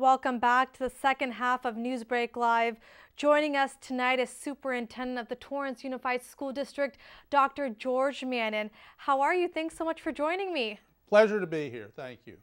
welcome back to the second half of NEWSBREAK Live. Joining us tonight is Superintendent of the Torrance Unified School District, Dr. George Mannon. How are you? Thanks so much for joining me. Pleasure to be here. Thank you.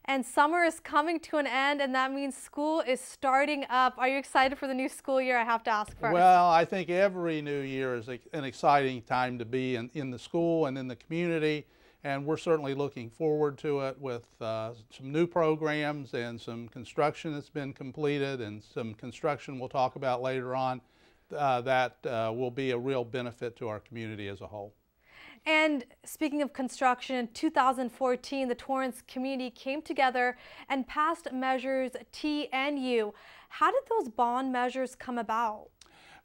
And summer is coming to an end, and that means school is starting up. Are you excited for the new school year? I have to ask first. Well, I think every new year is an exciting time to be in the school and in the community, and we're certainly looking forward to it with some new programs and some construction that's been completed and some construction we'll talk about later on that will be a real benefit to our community as a whole. And speaking of construction, in 2014, the Torrance community came together and passed measures T and U. How did those bond measures come about?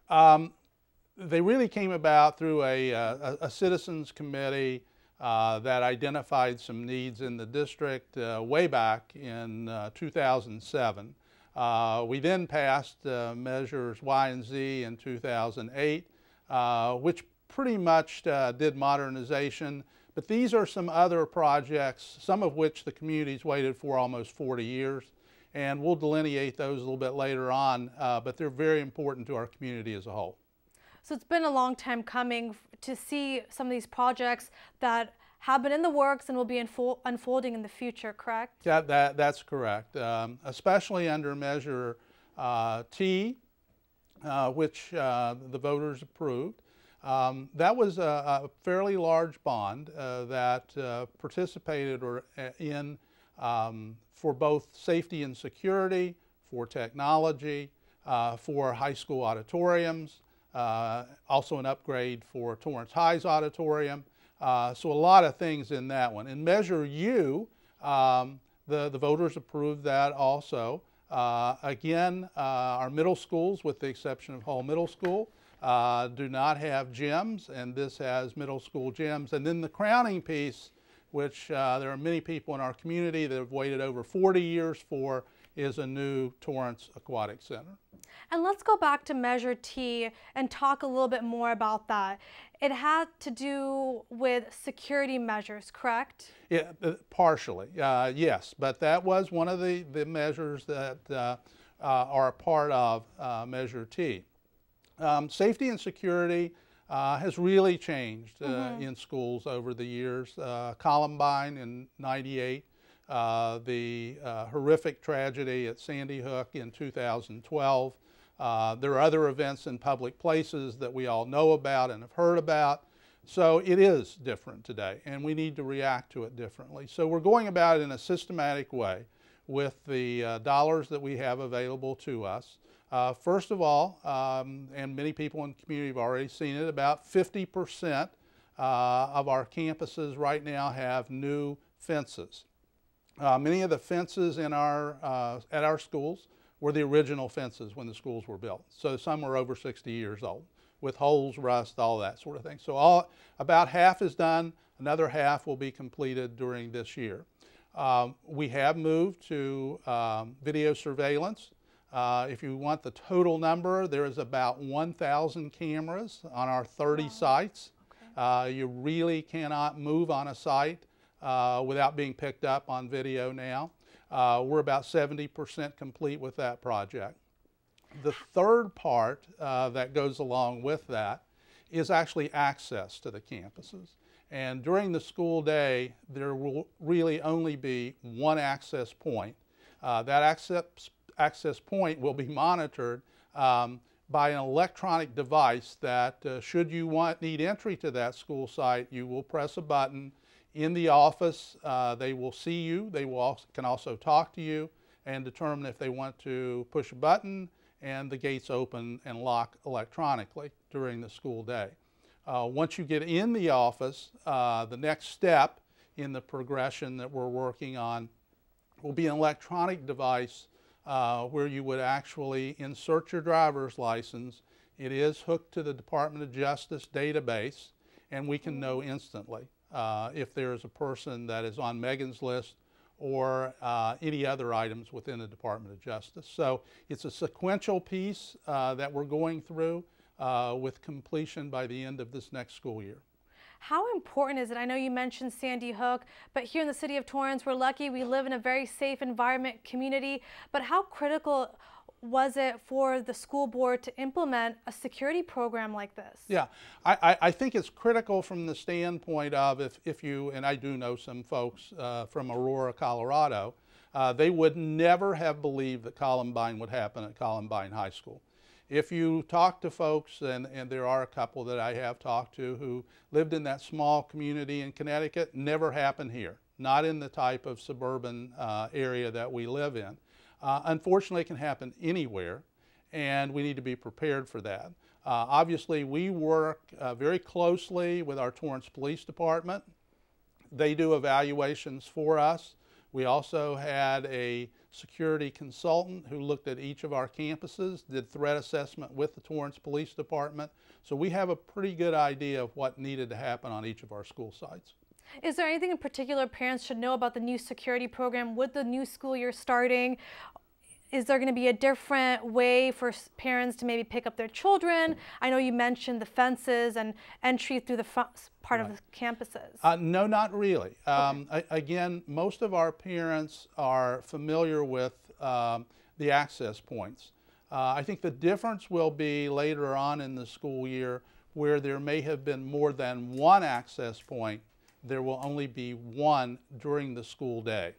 They really came about through a citizens committee that identified some needs in the district way back in 2007. We then passed measures Y and Z in 2008, which pretty much did modernization, but these are some other projects, some of which the community's waited for almost 40 years, and we'll delineate those a little bit later on, but they're very important to our community as a whole. So it's been a long time coming to see some of these projects that have been in the works and will be unfolding in the future, correct? That's correct, especially under Measure T, which the voters approved. That was a fairly large bond that participated in for both safety and security, for technology, for high school auditoriums, also an upgrade for Torrance High's auditorium. So a lot of things in that one. In Measure U, the voters approved that also. Again, our middle schools, with the exception of Hull Middle School, do not have gyms, and this has middle school gyms. And then the crowning piece, which there are many people in our community that have waited over 40 years for, is a new Torrance Aquatic Center. And let's go back to Measure T and talk a little bit more about that. It had to do with security measures, correct? Yeah, partially, yes, but that was one of the measures that are a part of Measure T. Safety and security has really changed in schools over the years. Columbine in '98, the horrific tragedy at Sandy Hook in 2012. There are other events in public places that we all know about and have heard about. So it is different today, and we need to react to it differently. So we're going about it in a systematic way with the dollars that we have available to us. First of all, and many people in the community have already seen it, about 50% of our campuses right now have new fences. Many of the fences in at our schools were the original fences when the schools were built. So some were over 60 years old, with holes, rust, all that sort of thing. So about half is done. Another half will be completed during this year. We have moved to video surveillance. If you want the total number, there is about 1,000 cameras on our 30 sites. You really cannot move on a site without being picked up on video now. We're about 70% complete with that project. The third part that goes along with that is actually access to the campuses. And during the school day, there will really only be one access point. That access point will be monitored by an electronic device that should you need entry to that school site, you will press a button. In the office, they will see you. They can also talk to you and determine if they want to push a button, and the gates open and lock electronically during the school day. Once you get in the office, the next step in the progression that we're working on will be an electronic device where you would actually insert your driver's license. It is hooked to the Department of Justice database, and we can know instantly if there is a person that is on Megan's list or any other items within the Department of Justice. So it's a sequential piece that we're going through with completion by the end of this next school year. How important is it? I know you mentioned Sandy Hook, but here in the city of Torrance, we're lucky we live in a very safe environment community. But how critical was it for the school board to implement a security program like this? Yeah, I think it's critical from the standpoint of if you, and I do know some folks from Aurora, Colorado, they would never have believed that Columbine would happen at Columbine High School. If you talk to folks, and there are a couple that I have talked to who lived in that small community in Connecticut, never happened here, not in the type of suburban area that we live in. Unfortunately, it can happen anywhere, and we need to be prepared for that. Obviously, we work very closely with our Torrance Police Department. They do evaluations for us. We also had a security consultant who looked at each of our campuses, did threat assessment with the Torrance Police Department. So we have a pretty good idea of what needed to happen on each of our school sites. Is there anything in particular parents should know about the new security program with the new school year starting? Is there going to be a different way for parents to maybe pick up their children? I know you mentioned the fences and entry through the front part of the campuses. No, not really. Again, most of our parents are familiar with the access points. I think the difference will be later on in the school year where there may have been more than one access point. There will only be one during the school day.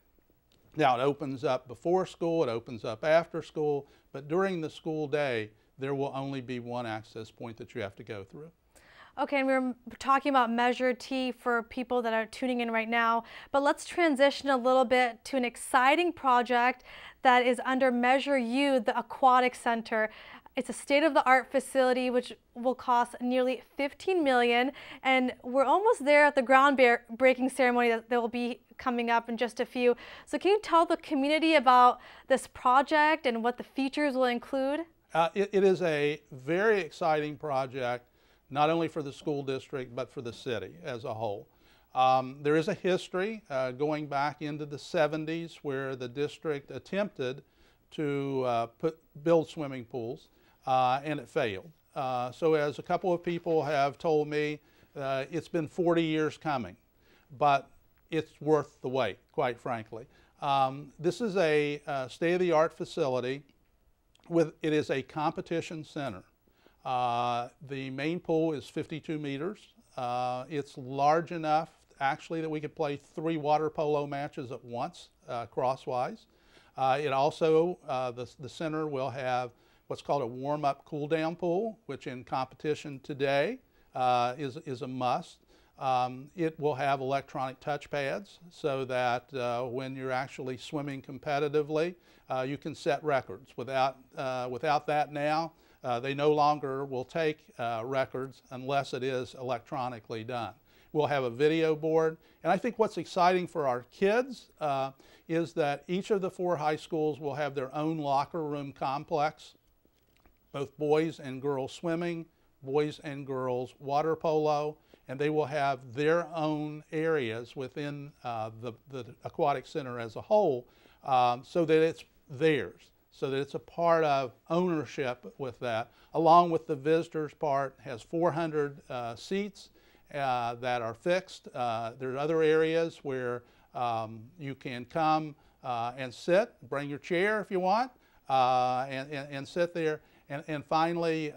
Now, it opens up before school, it opens up after school, but during the school day, there will only be one access point that you have to go through. Okay, and we were talking about Measure T for people that are tuning in right now, but let's transition a little bit to an exciting project that is under Measure U, the Aquatic Center. It's a state-of-the-art facility which will cost nearly $15 million, and we're almost there at the groundbreaking ceremony that will be coming up in just a few. So can you tell the community about this project and what the features will include? It is a very exciting project, not only for the school district, but for the city as a whole. There is a history going back into the 70s where the district attempted to build swimming pools. And it failed. So as a couple of people have told me, it's been 40 years coming, but it's worth the wait, quite frankly. This is a state-of-the-art facility. It is a competition center. The main pool is 52 meters. It's large enough, actually, that we could play 3 water polo matches at once, crosswise. It also, the center will have what's called a warm-up cool-down pool, which in competition today is a must. It will have electronic touch pads so that when you're actually swimming competitively, you can set records. Without that now, they no longer will take records unless it is electronically done. We'll have a video board, and I think what's exciting for our kids is that each of the 4 high schools will have their own locker room complex. Both boys and girls swimming, boys and girls water polo, and they will have their own areas within the Aquatic Center as a whole so that it's theirs, so that it's a part of ownership with that, along with the visitors part. Has 400 seats that are fixed. There are other areas where you can come and sit, bring your chair if you want, and sit there. And finally,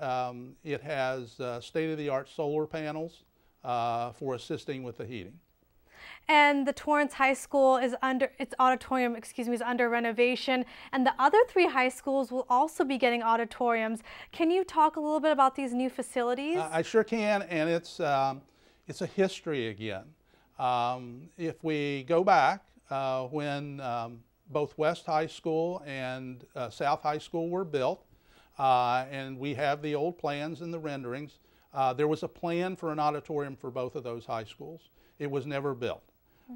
it has state-of-the-art solar panels for assisting with the heating. And the Torrance High School is its auditorium, is under renovation, and the other 3 high schools will also be getting auditoriums. Can you talk a little bit about these new facilities? I sure can, and it's a history again. If we go back when both West High School and South High School were built, and we have the old plans and the renderings, there was a plan for an auditorium for both of those high schools. It was never built.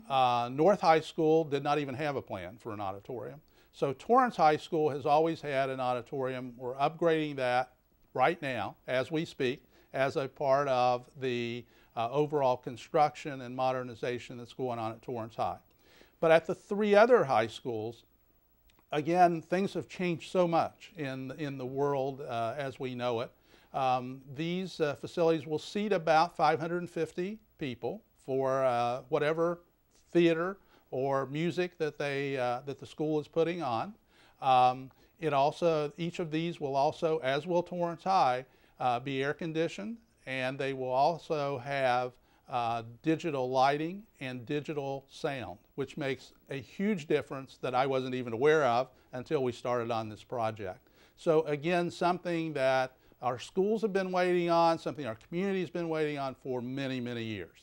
North High School did not even have a plan for an auditorium. So Torrance High School has always had an auditorium. We're upgrading that right now as we speak as a part of the overall construction and modernization that's going on at Torrance High. But at the 3 other high schools, again, things have changed so much in the world as we know it. These facilities will seat about 550 people for whatever theater or music that that the school is putting on. Each of these will also, as will Torrance High, be air conditioned, and they will also have digital lighting and digital sound, which makes a huge difference that I wasn't even aware of until we started on this project. So again, something that our schools have been waiting on, something our community has been waiting on for many, many years.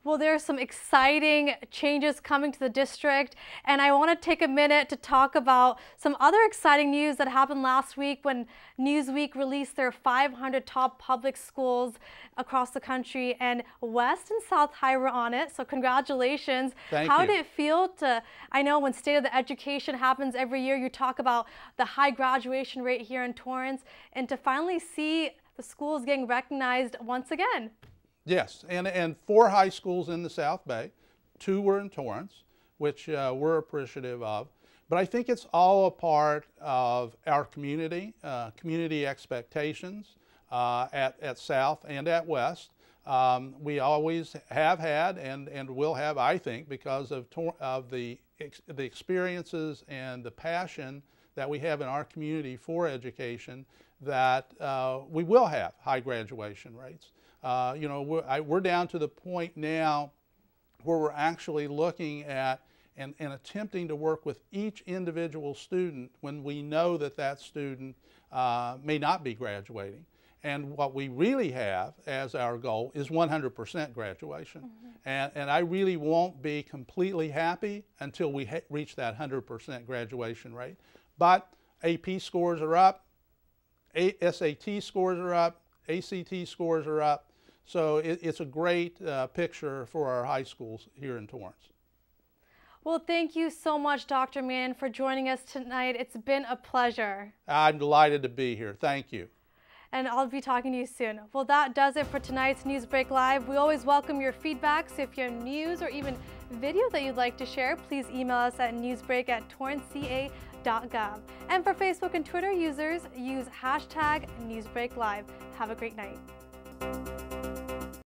Well, there are some exciting changes coming to the district, and I want to take a minute to talk about some other exciting news that happened last week when Newsweek released their 500 top public schools across the country, and West and South High were on it, so congratulations. Thank How you. did it feel to, I know when State of the Education happens every year, you talk about the high graduation rate here in Torrance, and to finally see the schools getting recognized once again? Yes, and 4 high schools in the South Bay, 2 were in Torrance, which we're appreciative of. But I think it's all a part of our community, community expectations at South and at West. We always have had and will have, I think, because of the experiences and the passion that we have in our community for education, that we will have high graduation rates. You know, we're down to the point now where we're actually looking at and attempting to work with each individual student when we know that that student may not be graduating. And what we really have as our goal is 100% graduation. Mm-hmm. And I really won't be completely happy until we reach that 100% graduation rate. But AP scores are up, SAT scores are up, ACT scores are up. So it's a great picture for our high schools here in Torrance. Well, thank you so much, Dr. Mannon, for joining us tonight. It's been a pleasure. I'm delighted to be here. Thank you. And I'll be talking to you soon. Well, that does it for tonight's NewsBreak Live. We always welcome your feedback, so if you have news or even video that you'd like to share, please email us at newsbreak@torranceca.gov. And for Facebook and Twitter users, use #NewsBreakLive. Have a great night.